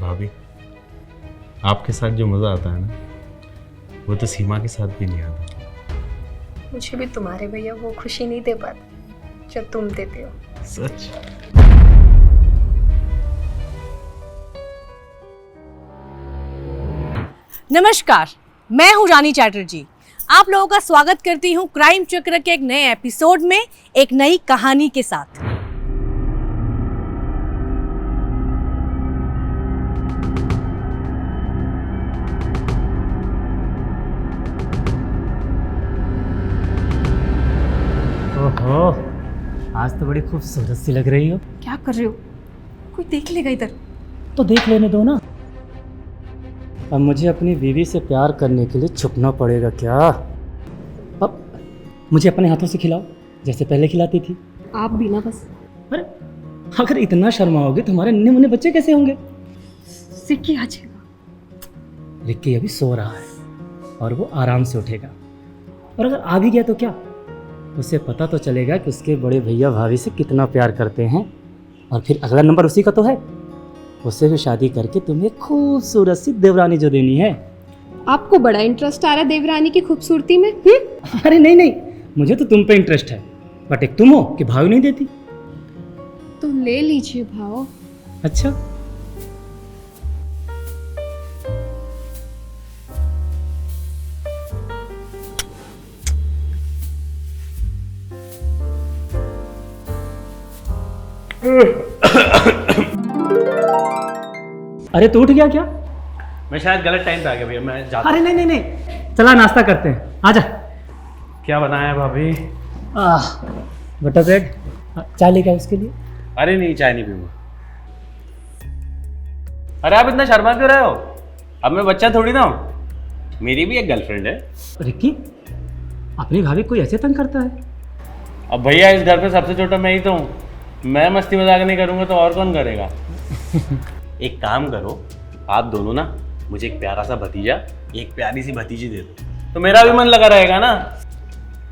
भाभी, आपके साथ जो मज़ा आता है ना, वो तो सीमा के साथ भी नहीं आता। मुझे भी तुम्हारे भैया वो खुशी नहीं दे पाते जो तुम देते हो। सच? नमस्कार, मैं हूं रानी चैटर्जी। आप लोगों का स्वागत करती हूं क्राइम चक्र के एक नए एपिसोड में, एक नई कहानी के साथ। ओहो, आज तो बड़ी खूबसूरत सी लग रही हो। क्या कर रहे हो? कोई देख लेगा इधर। तो देख लेने दो ना। अब मुझे अपनी बीवी से प्यार करने के लिए छुपना पड़ेगा क्या? अब मुझे अपने हाथों से खिलाओ जैसे पहले खिलाती थी। आप भी ना बस। अरे अगर इतना शर्माओगे तो हमारे नन्हे मुन्ने बच्चे कैसे होंगे? सिक्की आ जाएगा। रिक्की अभी सो रहा है और वो आराम से उठेगा, और अगर आ भी गया तो क्या? उसे पता तो चलेगा कि उसके बड़े भैया भाभी से कितना प्यार करते हैं, और फिर अगला नंबर उसी का तो है। उससे भी शादी करके तुम्हें खूबसूरत सी देवरानी जो देनी है। आपको बड़ा इंटरेस्ट आ रहा है देवरानी की खूबसूरती में? अरे नहीं नहीं, मुझे तो तुम पे इंटरेस्ट है, बट एक तुम हो कि भाव नहीं देती। तो ले लीजिए भाव। अच्छा, अरे तू उठ गया क्या? मैं शायद गलत टाइम पे आ गया भैया, मैं जाता अरे नहीं नहीं नहीं, चला नाश्ता करते हैं, आजा। क्या बनाया है भाभी? बटर ब्रेड, चाय लेके आओ उसके लिए। अरे नहीं, चाय नहीं पीऊंगा। अरे आप इतना शर्मा क्यों रहे हो? अब मैं बच्चा थोड़ी ना हूँ, मेरी भी एक गर्लफ्रेंड है। रिक्की, अपनी भाभी कोई ऐसे तंग करता है? अब भैया इस घर पे सबसे छोटा मैं ही तो हूँ, मैं मस्ती मजाक नहीं करूँगा तो और कौन करेगा? एक काम करो, आप दोनों ना मुझे एक प्यारा सा भतीजा, एक प्यारी सी भतीजी दे दो, तो मेरा भी मन लगा रहेगा ना।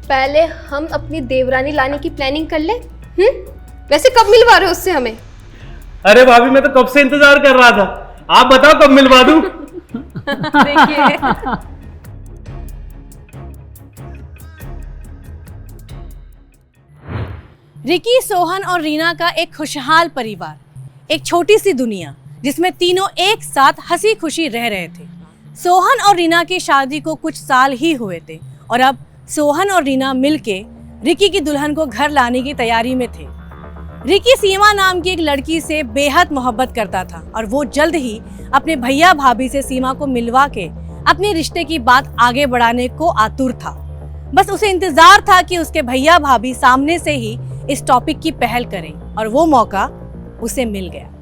पहले हम अपनी देवरानी लाने की प्लानिंग कर ले। वैसे कब मिलवा रहे हो उससे हमें? अरे भाभी, मैं तो कब से इंतजार कर रहा था, आप बताओ कब मिलवा दूं? देखिए। रिकी, सोहन और रीना का एक खुशहाल परिवार, एक छोटी सी दुनिया जिसमें तीनों एक साथ हंसी खुशी रह रहे थे। सोहन और रीना की शादी को कुछ साल ही हुए थे, और अब सोहन और रीना मिलके रिकी की दुल्हन को घर लाने की तैयारी में थे। रिकी सीमा नाम की एक लड़की से बेहद मोहब्बत करता था, और वो जल्द ही अपने भैया भाभी से सीमा को मिलवा के अपने रिश्ते की बात आगे बढ़ाने को आतुर था। बस उसे इंतजार था कि उसके भैया भाभी सामने से ही इस टॉपिक की पहल करें, और वो मौका उसे मिल गया।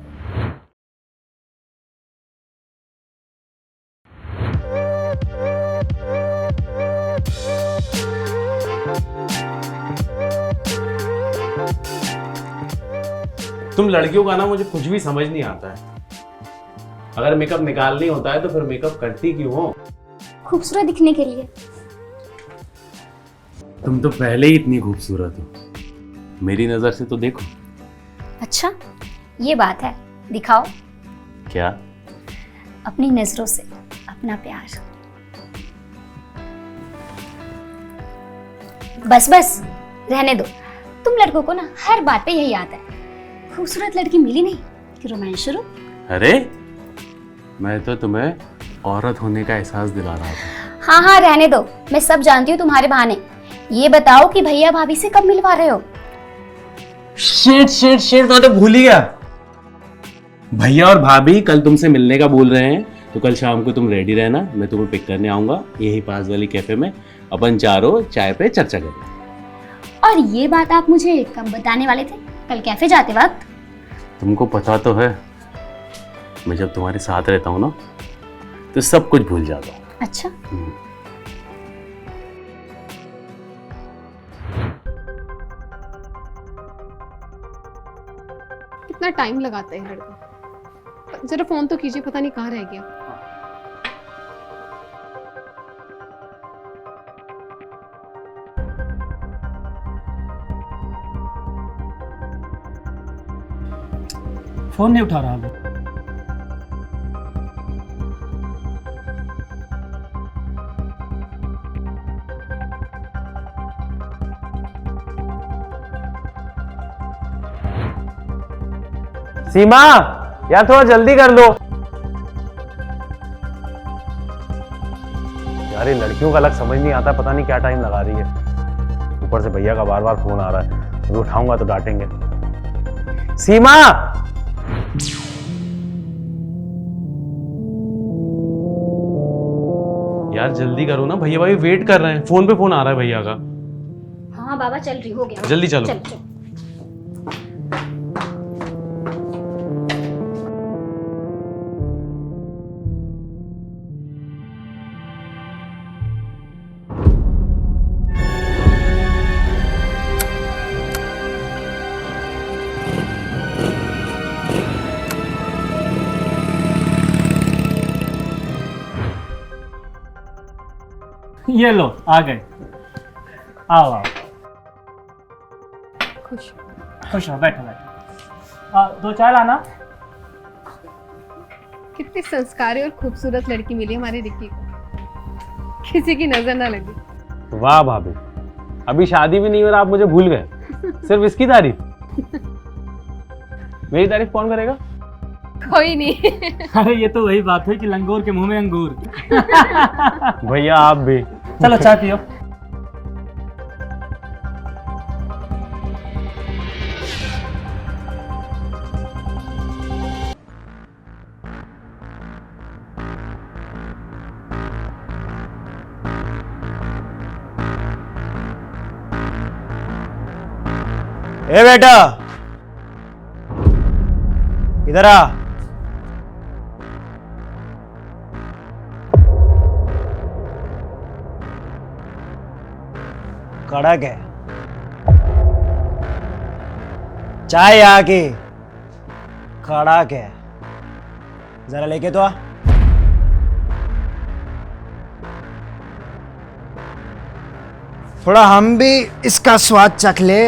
तुम लड़कियों का ना मुझे कुछ भी समझ नहीं आता है। अगर मेकअप निकालनी होता है तो फिर मेकअप करती क्यों हो? खूबसूरत दिखने के लिए। तुम तो पहले ही इतनी खूबसूरत हो, मेरी नजर से तो देखो। अच्छा, ये बात है, दिखाओ क्या? अपनी नजरों से अपना प्यार। बस बस रहने दो, तुम लड़कों को ना हर बात पे यही आता है, खूबसूरत लड़की मिली नहीं कि रोमांस शुरू। अरे मैं तो तुम्हें औरत होने का एहसास दिला रहा था। हाँ हाँ रहने दो, मैं सब जानती हूँ तुम्हारे बहाने। ये बताओ कि भैया भाभी से कब मिलवा रहे हो? शिट शिट शिट, मैं तो भूल ही गया। भैया और भाभी कल तुमसे मिलने का बोल रहे हैं, तो कल शाम को तुम रेडी रहना, मैं तुम्हें पिक करने आऊंगा यही पास वाली कैफे में। अपन चारों चाय पे चर्चा करेंगे। और ये बात आप मुझे कब बताने वाले थे? कल कैफे जाते वक्त? तुमको पता तो है, मैं जब तुम्हारे साथ रहता हूँ ना तो सब कुछ भूल जाता हूँ। अच्छा, कितना टाइम लगाता है लड़का। जरा फोन तो कीजिए, पता नहीं कहाँ रह गया। फोन नहीं उठा रहा वो। सीमा, यार थोड़ा जल्दी कर लो यार, ये लड़कियों का अलग समझ नहीं आता, पता नहीं क्या टाइम लगा रही है। ऊपर से भैया का बार बार फोन आ रहा है, अभी उठाऊंगा तो डांटेंगे। सीमा, यार जल्दी करो ना, भैया भाई वेट कर रहे हैं, फोन पे फोन आ रहा है भैया का। हाँ बाबा चल रही, हो गया। जल्दी चलो। चल चल। ये लो आ गए। आओ आओ, खुश। खुश हो, बैठो बैठो। 2 चाय लाना। कितनी संस्कारी और खूबसूरत लड़की मिली हमारी रिक्की को, किसी की नजर ना लगी। वाह भाभी, अभी शादी भी नहीं हो रहा आप मुझे भूल गए, सिर्फ इसकी तारीफ। मेरी तारीफ कौन करेगा? कोई नहीं। अरे ये तो वही बात है कि लंगूर के मुंह में अंगूर। भैया आप भी। चलो चाय पियो। ए बेटा, इधर आ। कड़क है चाय यहाँ की, कड़क है, जरा लेके तो आ। थोड़ा हम भी इसका स्वाद चख ले।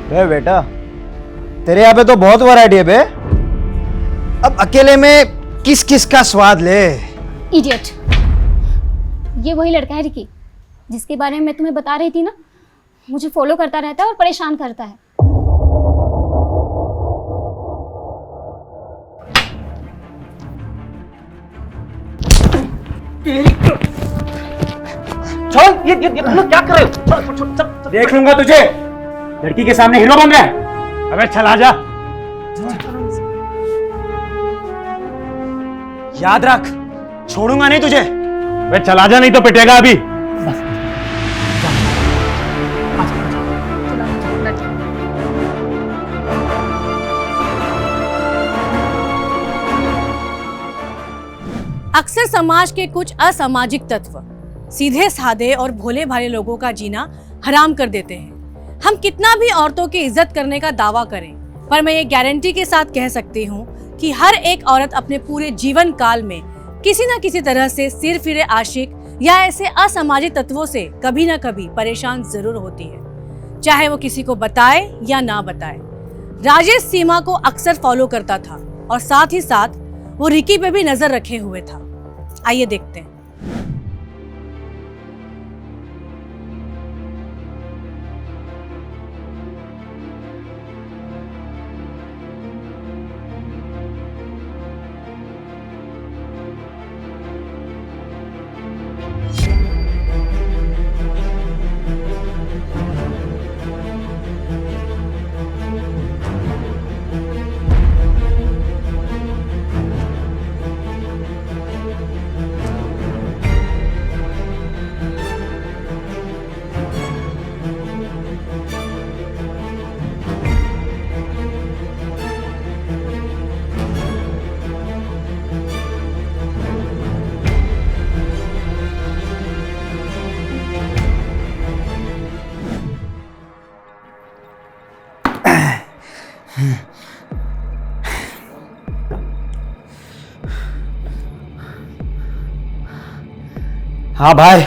बे बेटा, तेरे यहाँ पे तो बहुत वैरायटी है बे। अब अकेले में किस किस का स्वाद ले। इडियट, ये वही लड़का है रिकी जिसके बारे में मैं तुम्हें बता रही थी ना। मुझे फॉलो करता रहता है और परेशान करता है। छोड़, ये तुम लोग क्या कर रहे हो? छोड़, देख लूंगा तुझे, लड़की के सामने हीरो बन रहा है। अबे चला जा। याद रख, छोड़ूंगा नहीं तुझे। अबे चला जा, नहीं तो पिटेगा अभी। अक्सर समाज के कुछ असामाजिक तत्व सीधे साधे और भोले भाले लोगों का जीना हराम कर देते हैं। हम कितना भी औरतों की इज्जत करने का दावा करें, पर मैं ये गारंटी के साथ कह सकती हूँ कि हर एक औरत अपने पूरे जीवन काल में किसी न किसी तरह से सिर फिरे आशिक या ऐसे असामाजिक तत्वों से कभी न कभी परेशान जरूर होती है, चाहे वो किसी को बताए या ना बताए। राजेश सीमा को अक्सर फॉलो करता था और साथ ही साथ वो रिकी पे भी नजर रखे हुए था। आइए देखते हैं। हाँ भाई,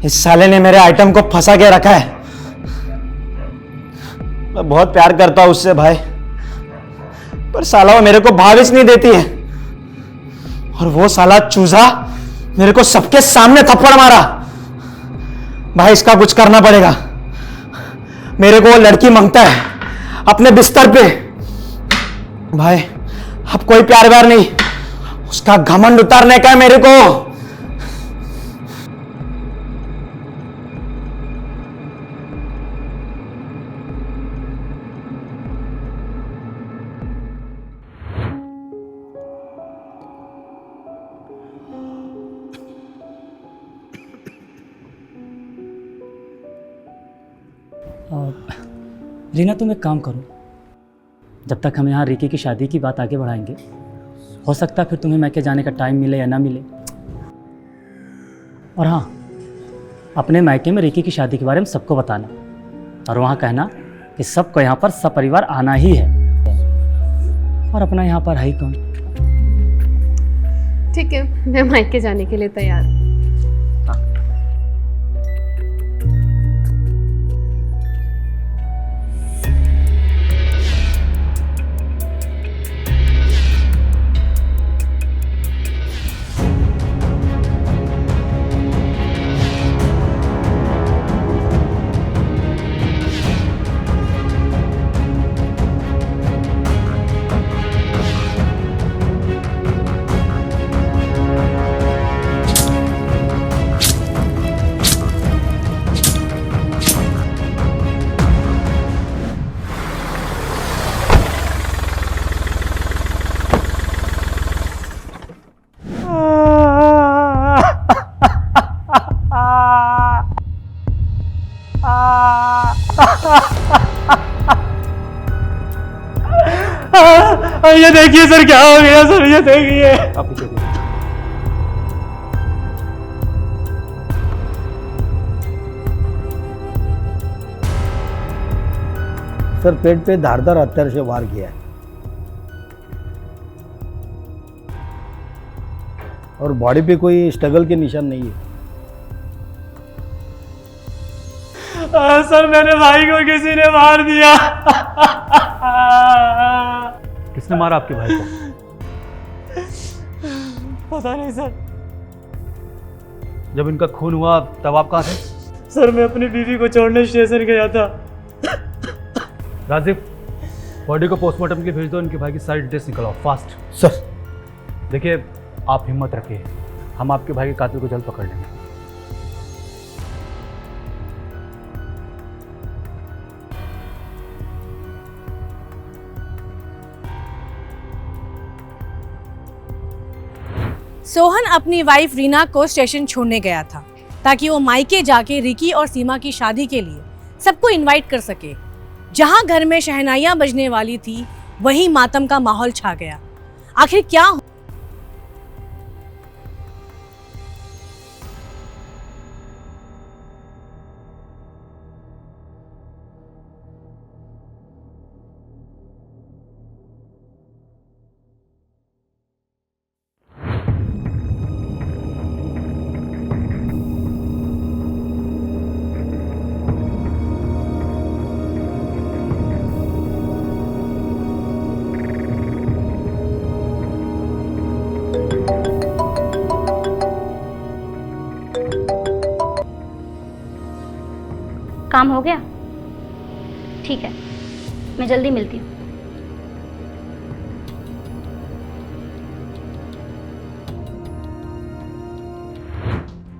इस साले ने मेरे आइटम को फंसा के रखा है। मैं बहुत प्यार करता हूं उससे भाई, पर साला वो मेरे को भाविस नहीं देती है। और वो साला चूजा मेरे को सबके सामने थप्पड़ मारा। भाई इसका कुछ करना पड़ेगा। मेरे को वो लड़की मांगता है अपने बिस्तर पे। भाई अब कोई प्यार व्यार नहीं, उसका घमंड उतारने का है मेरे को। रीना तुम एक काम करो, जब तक हम यहाँ रिकी की शादी की बात आगे बढ़ाएंगे, हो सकता है फिर तुम्हें मैके जाने का टाइम मिले या ना मिले। और हाँ, अपने मैके में रिकी की शादी के बारे में सबको बताना और वहाँ कहना कि सबको यहाँ पर सपरिवार आना ही है। और अपना यहाँ पर है ही कौन। ठीक है, मैं मायके जाने के लिए तैयार हूँ। ये देखिए सर, क्या हो गया सर, ये देखिए। आप पीछे देखिए। सर पेट पे धारदार हथियार से वार किया है और बॉडी पे कोई स्ट्रगल के निशान नहीं है। सर मेरे भाई को किसी ने मार दिया। किसने मारा आपके भाई को? पता नहीं सर। जब इनका खून हुआ तब आप कहाँ थे? सर मैं अपनी बीवी को छोड़ने स्टेशन गया था। राजीव, बॉडी को पोस्टमार्टम के लिए भेज दो, इनके भाई की सारी डिटेल्स निकलवाओ फास्ट। सर देखिए, आप हिम्मत रखिए, हम आपके भाई के कातिल को जल्द पकड़ लेंगे। सोहन अपनी वाइफ रीना को स्टेशन छोड़ने गया था ताकि वो मायके जाके रिकी और सीमा की शादी के लिए सबको इनवाइट कर सके। जहां घर में शहनाइयां बजने वाली थी, वहीं मातम का माहौल छा गया। आखिर क्या काम हो गया? ठीक है, मैं जल्दी मिलती हूँ।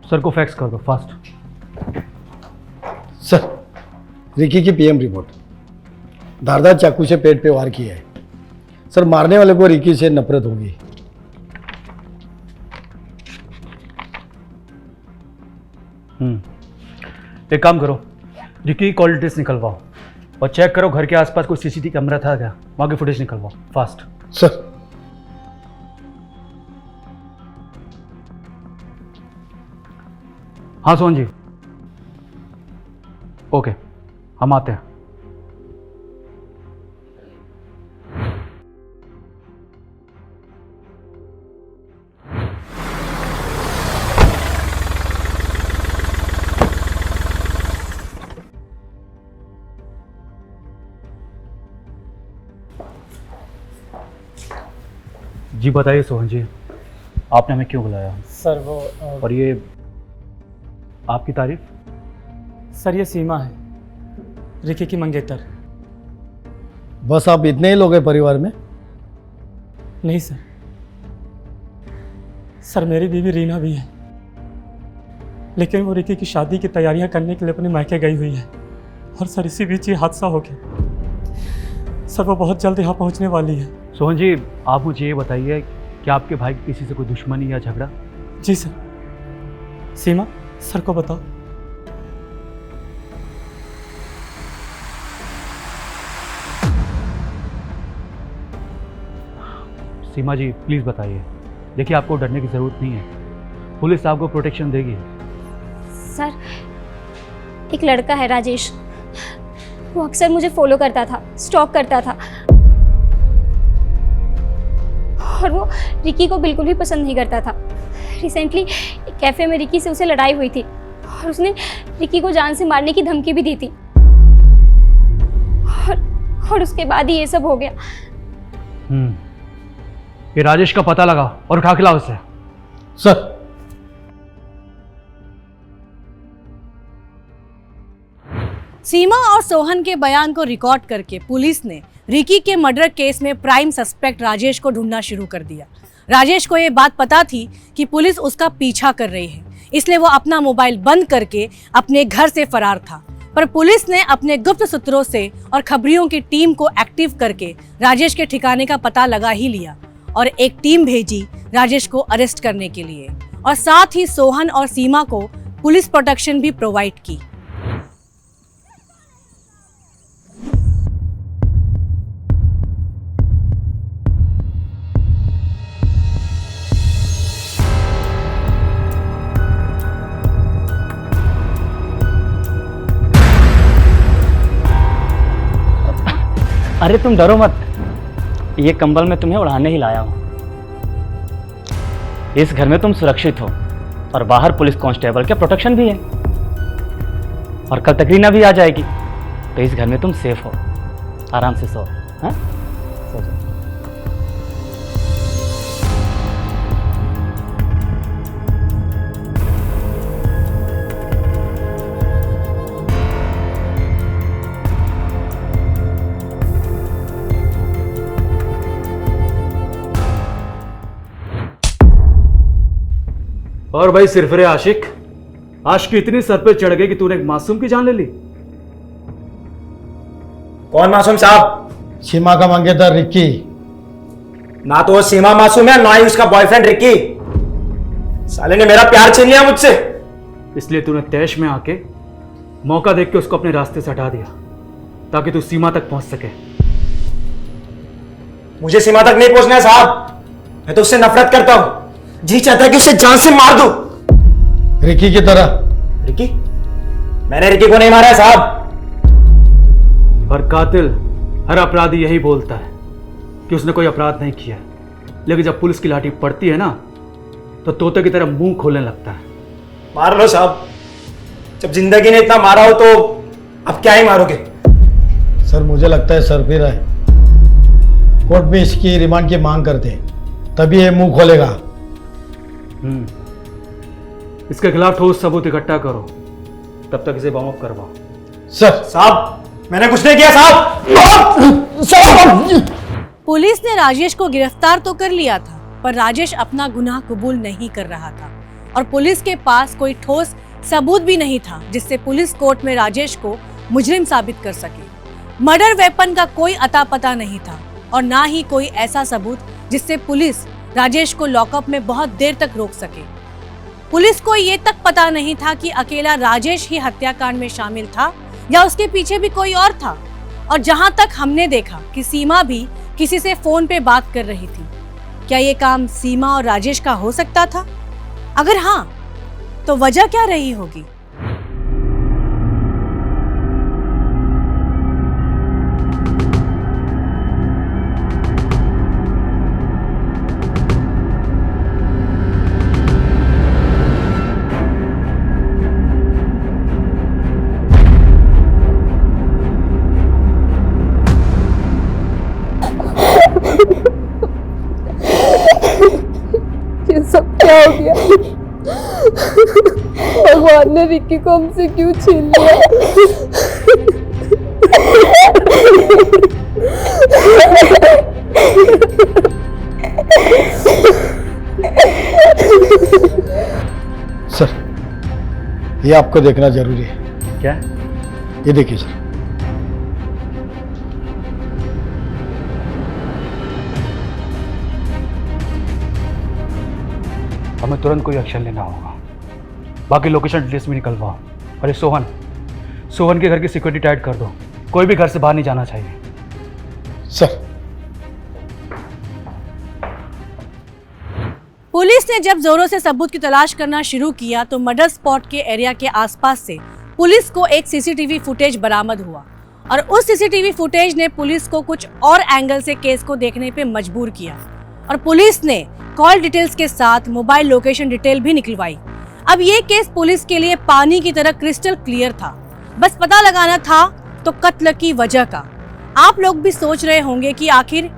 सर को फैक्स कर दो फास्ट। सर रिकी की पीएम रिपोर्ट, धारदार चाकू से पेट पे वार किया है। सर मारने वाले को रिकी से नफरत होगी। एक काम करो, रिकी की कॉल डिटेल्स निकलवाओ और चेक करो घर के आसपास कोई सीसीटीवी कैमरा था क्या, वहां की फुटेज निकलवाओ फास्ट। सर हाँ सोहन जी, ओके, हम आते हैं। जी बताइए सोहन जी, आपने हमें क्यों बुलाया? सर वो और ये आपकी तारीफ? सर ये सीमा है, रिकी की मंगेतर। बस आप इतने ही लोग हैं परिवार में? नहीं सर, सर मेरी बीवी रीना भी है, लेकिन वो रिकी की शादी की तैयारियां करने के लिए अपने मायके गई हुई है। और सर इसी बीच ये हादसा हो गया। सर वो बहुत जल्द यहाँ पहुँचने वाली है। सोहन जी, आप मुझे ये बताइए कि आपके भाई की किसी से कोई दुश्मनी या झगड़ा? जी सर। सीमा, सर को बताओ। सीमा जी प्लीज़ बताइए। देखिए, आपको डरने की ज़रूरत नहीं है, पुलिस आपको प्रोटेक्शन देगी। सर, एक लड़का है राजेश, वो अक्सर मुझे फॉलो करता था, स्टॉक करता था, और वो रिकी को बिल्कुल भी पसंद नहीं करता था। रिसेंटली कैफ़े में रिकी से उसे लड़ाई हुई थी और उसने रिकी को जान से मारने की धमकी भी दी थी। और उसके बाद ही ये सब हो गया। ये राजेश का पता लगा और उठा के लाओ उसे। सर, सीमा और सोहन के बयान को रिकॉर्ड करके पुलिस ने रिकी के मर्डर केस में प्राइम सस्पेक्ट राजेश को ढूंढना शुरू कर दिया। राजेश को ये बात पता थी कि पुलिस उसका पीछा कर रही है, इसलिए वो अपना मोबाइल बंद करके अपने घर से फरार था। पर पुलिस ने अपने गुप्त सूत्रों से और खबरियों की टीम को एक्टिव करके राजेश के ठिकाने का पता लगा ही लिया और एक टीम भेजी राजेश को अरेस्ट करने के लिए, और साथ ही सोहन और सीमा को पुलिस प्रोटेक्शन भी प्रोवाइड की। अरे तुम डरो मत, ये कंबल मैं तुम्हें उड़ाने ही लाया हूँ। इस घर में तुम सुरक्षित हो और बाहर पुलिस कांस्टेबल के प्रोटेक्शन भी है, और कल तक रीना भी आ जाएगी, तो इस घर में तुम सेफ हो। आराम से सो। हाँ, सो जाओ। और भाई सिरफिरे आशिक, आशिक इतनी सर पे चढ़ गई कि तूने एक मासूम की जान ले ली। कौन मासूम साहब? सीमा का मंगेतर रिक्की। ना तो वो सीमा मासूम है, ना ही उसका बॉयफ्रेंड रिक्की। साले ने मेरा प्यार छीन लिया मुझसे। इसलिए तूने तैश में आके मौका देख के उसको अपने रास्ते से हटा दिया ताकि तू सीमा तक पहुंच सके। मुझे सीमा तक नहीं पहुंचना है साहब, मैं तो उससे नफरत करता हूं। जी चाहता है कि उसे जान से मार दूं। रिक्की की तरह। रिक्की? मैंने रिक्की को नहीं मारा है साहब। हर कातिल, हर अपराधी यही बोलता है कि उसने कोई अपराध नहीं किया, लेकिन जब पुलिस की लाठी पड़ती है ना, तो तोते की तरह मुंह खोलने लगता है। मार लो साहब, जब जिंदगी ने इतना मारा हो तो अब क्या ही मारोगे? सर मुझे लगता है सर फिर है, कोर्ट में इसकी रिमांड की मांग करते हैं, तभी ये मुंह खोलेगा। इसके खिलाफ ठोस सबूत इकट्ठा करो, तब तक इसे बम अप करवाओ। सर साहब मैंने कुछ नहीं किया साहब। पुलिस ने राजेश को गिरफ्तार तो कर लिया था, पर राजेश अपना गुनाह कबूल नहीं कर रहा था और पुलिस के पास कोई ठोस सबूत भी नहीं था जिससे पुलिस कोर्ट में राजेश को मुजरिम साबित कर सके। मर्डर वेपन का कोई अता पता नहीं था और ना ही कोई ऐसा सबूत जिससे पुलिस राजेश को लॉकअप में बहुत देर तक रोक सके। पुलिस को ये तक पता नहीं था कि अकेला राजेश ही हत्याकांड में शामिल था या उसके पीछे भी कोई और था। और जहां तक हमने देखा कि सीमा भी किसी से फोन पे बात कर रही थी, क्या ये काम सीमा और राजेश का हो सकता था? अगर हाँ, तो वजह क्या रही होगी? क्या हो गया? भगवान ने रिकी को हमसे क्यों छीन लिया? सर, ये आपको देखना जरूरी है। क्या? ये देखिए सर। हमें तुरंत कोई एक्शन लेना होगा। बाकी लोकेशन लिस्ट में निकलवाओ। अरे सोहन के घर की सिक्योरिटी टाइट कर दो। कोई भी घर से बाहर नहीं जाना चाहिए। सर, पुलिस ने जब जोरों से सबूत की तलाश करना शुरू किया तो मर्डर स्पॉट के एरिया के आसपास से पुलिस को एक सीसीटीवी फुटेज बरामद हुआ और उस सीसीटीवी फुटेज ने पुलिस को कुछ और एंगल से केस को देखने पे मजबूर किया और पुलिस ने कॉल डिटेल्स के साथ मोबाइल लोकेशन डिटेल भी निकलवाई। अब ये केस पुलिस के लिए पानी की तरह क्रिस्टल क्लियर था। बस पता लगाना था तो कत्ल की वजह का। आप लोग भी सोच रहे होंगे कि आखिर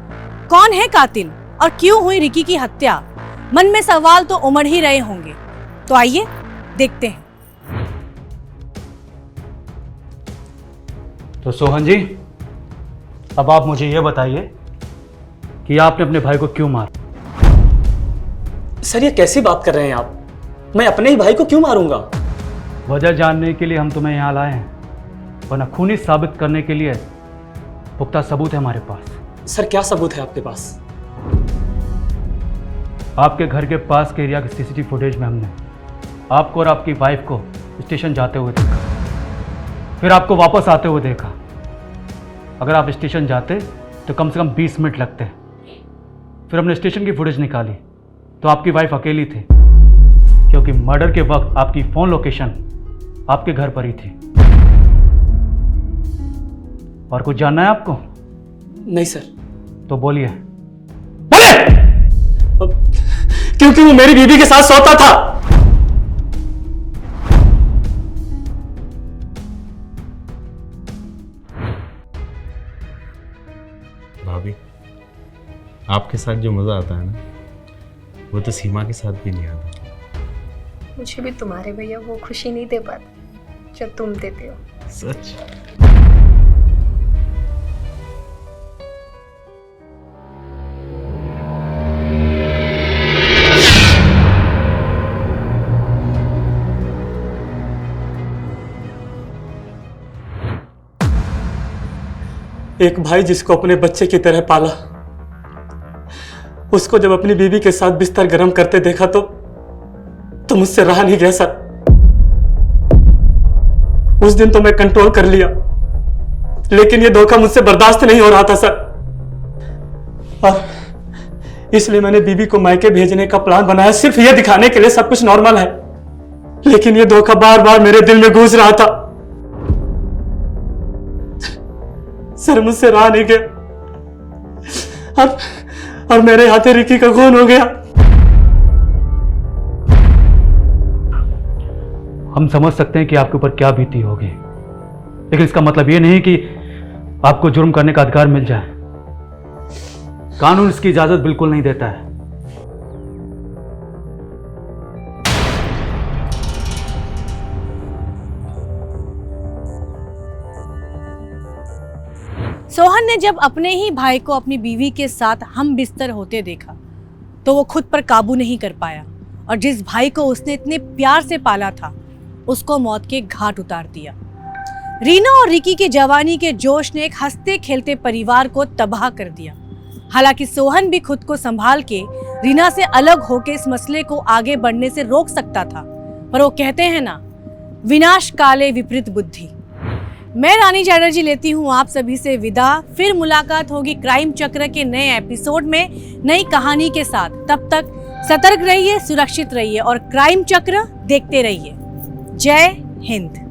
कौन है कातिल और क्यों हुई रिकी की हत्या। मन में सवाल तो उमड़ ही रहे होंगे, तो आइए देखते हैं। तो सोहन जी, अब आप मुझे ये बताइए कि आपने अपने भाई को क्यों मारा? सर, ये कैसी बात कर रहे हैं आप? मैं अपने ही भाई को क्यों मारूंगा? वजह जानने के लिए हम तुम्हें यहाँ लाए हैं, वरना खूनी साबित करने के लिए पुख्ता सबूत है हमारे पास। सर, क्या सबूत है आपके पास? आपके घर के पास के एरिया के सीसीटीवी फुटेज में हमने आपको और आपकी वाइफ को स्टेशन जाते हुए देखा, फिर आपको वापस आते हुए देखा। अगर आप स्टेशन जाते तो कम से कम 20 मिनट लगते। फिर हमने स्टेशन की फुटेज निकाली तो आपकी वाइफ अकेली थी, क्योंकि मर्डर के वक्त आपकी फ़ोन लोकेशन आपके घर पर ही थी। और कुछ जानना है आपको? नहीं सर। तो बोलिए। क्योंकि वो मेरी बीवी के साथ सोता था। भाभी, आपके साथ जो मजा आता है ना, वो तो सीमा के साथ भी नहीं आता। मुझे भी तुम्हारे भैया वो खुशी नहीं दे पाते जो तुम देते हो। सच? एक भाई जिसको अपने बच्चे की तरह पाला, उसको जब अपनी बीवी के साथ बिस्तर गर्म करते देखा तो मुझसे रहा नहीं गया सर। उस दिन तो मैं कंट्रोल कर लिया, लेकिन ये धोखा मुझसे बर्दाश्त नहीं हो रहा था सर। और इसलिए मैंने बीवी को मायके भेजने का प्लान बनाया, सिर्फ ये दिखाने के लिए सब कुछ नॉर्मल है। लेकिन ये धोखा बार बार मेरे दिल में घुस रहा था सर। मुझसे रहा नहीं गया और मेरे हाथे रिकी का खून हो गया। हम समझ सकते हैं कि आपके ऊपर क्या बीती होगी, लेकिन इसका मतलब ये नहीं कि आपको जुर्म करने का अधिकार मिल जाए। कानून इसकी इजाजत बिल्कुल नहीं देता है। सोहन ने जब अपने ही भाई को अपनी बीवी के साथ हम बिस्तर होते देखा तो वो खुद पर काबू नहीं कर पाया और जिस भाई को उसने इतने प्यार से पाला था उसको मौत के घाट उतार दिया। रीना और रिकी के जवानी के जोश ने एक हंसते खेलते परिवार को तबाह कर दिया। हालांकि सोहन भी खुद को संभाल के रीना से अलग होकर इस मसले को आगे बढ़ने से रोक सकता था, पर वो कहते हैं ना, विनाश काले विपरीत बुद्धि। मैं रानी चैटर्जी लेती हूँ आप सभी से विदा। फिर मुलाकात होगी क्राइम चक्र के नए एपिसोड में नई कहानी के साथ। तब तक सतर्क रहिए, सुरक्षित रहिए और क्राइम चक्र देखते रहिए। जय हिंद।